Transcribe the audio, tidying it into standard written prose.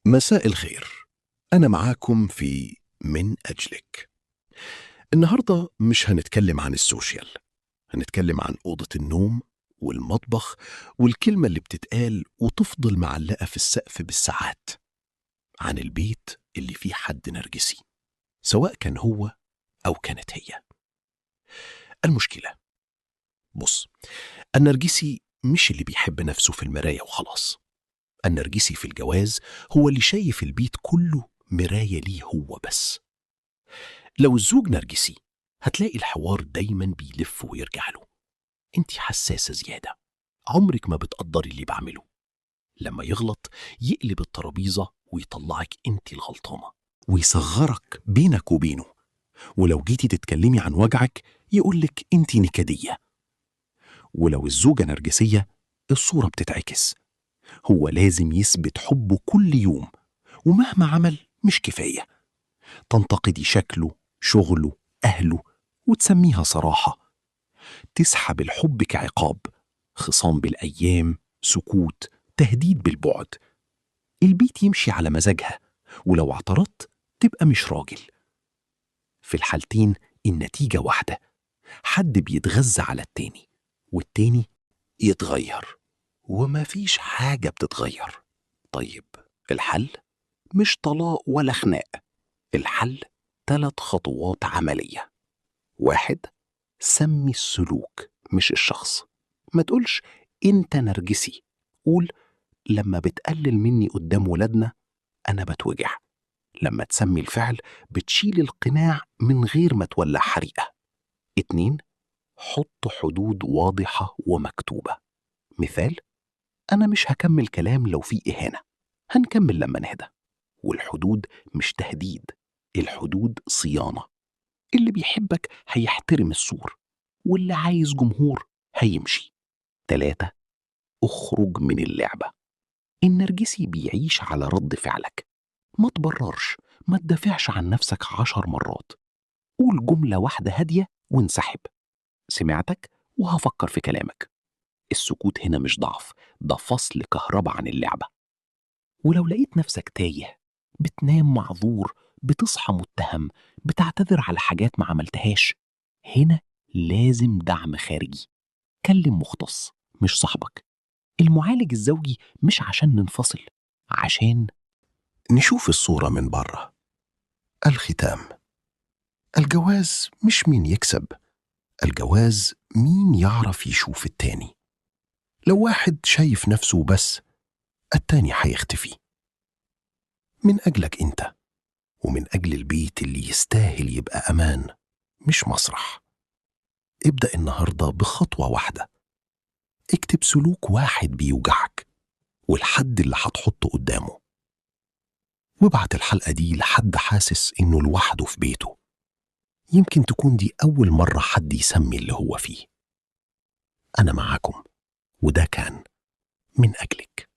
مساء الخير. أنا معاكم في من أجلك. النهاردة مش هنتكلم عن السوشيال، هنتكلم عن أوضة النوم والمطبخ والكلمة اللي بتتقال وتفضل معلقة في السقف بالساعات، عن البيت اللي فيه حد نرجسي، سواء كان هو أو كانت هي. المشكلة، بص، النرجسي مش اللي بيحب نفسه في المراية وخلاص. النرجسي في الجواز هو اللي شايف البيت كله مراية ليه هو بس. لو الزوج نرجسي هتلاقي الحوار دايما بيلف ويرجع له. انتي حساسة زيادة، عمرك ما بتقدري اللي بعمله. لما يغلط يقلب الترابيزة ويطلعك انتي الغلطانة ويصغرك بينك وبينه، ولو جيتي تتكلمي عن وجعك يقولك انتي نكدية. ولو الزوجة نرجسية الصورة بتتعكس، هو لازم يثبت حبه كل يوم، ومهما عمل مش كفاية. تنتقدي شكله، شغله، أهله، وتسميها صراحة. تسحب الحب كعقاب، خصام بالأيام، سكوت، تهديد بالبعد. البيت يمشي على مزاجها، ولو اعترضت تبقى مش راجل. في الحالتين النتيجة واحدة، حد بيتغذى على التاني والتاني يتغير، وما فيش حاجة بتتغير. طيب الحل مش طلاق ولا خناق. الحل 3 خطوات عملية. 1، سمي السلوك مش الشخص. ما تقولش انت نرجسي، قول لما بتقلل مني قدام ولادنا انا بتوجع. لما تسمي الفعل بتشيل القناع من غير ما تولع حريقة. 2، حط حدود واضحة ومكتوبة. مثال: أنا مش هكمل كلام لو في إهانة، هنكمل لما نهدى. والحدود مش تهديد، الحدود صيانة. اللي بيحبك هيحترم السور، واللي عايز جمهور هيمشي. 3، اخرج من اللعبة. النرجسي بيعيش على رد فعلك. ما تبررش، ما تدافعش عن نفسك 10 مرات. قول جملة واحدة هادية وانسحب: سمعتك وهفكر في كلامك. السكوت هنا مش ضعف، ده فصل كهرباء عن اللعبة. ولو لقيت نفسك تايه، بتنام معذور، بتصحى متهم، بتعتذر على حاجات ما عملتهاش، هنا لازم دعم خارجي. كلم مختص مش صاحبك. المعالج الزوجي مش عشان ننفصل، عشان نشوف الصورة من بره. الختام: الجواز مش مين يكسب، الجواز مين يعرف يشوف التاني. لو واحد شايف نفسه بس، التاني هيختفي. من أجلك أنت، ومن أجل البيت اللي يستاهل يبقى أمان مش مسرح. ابدأ النهاردة بخطوة واحدة. اكتب سلوك واحد بيوجعك والحد اللي هتحطه قدامه، وابعت الحلقة دي لحد حاسس إنه لوحده في بيته. يمكن تكون دي أول مرة حد يسمي اللي هو فيه. أنا معاكم، وده كان من أجلك.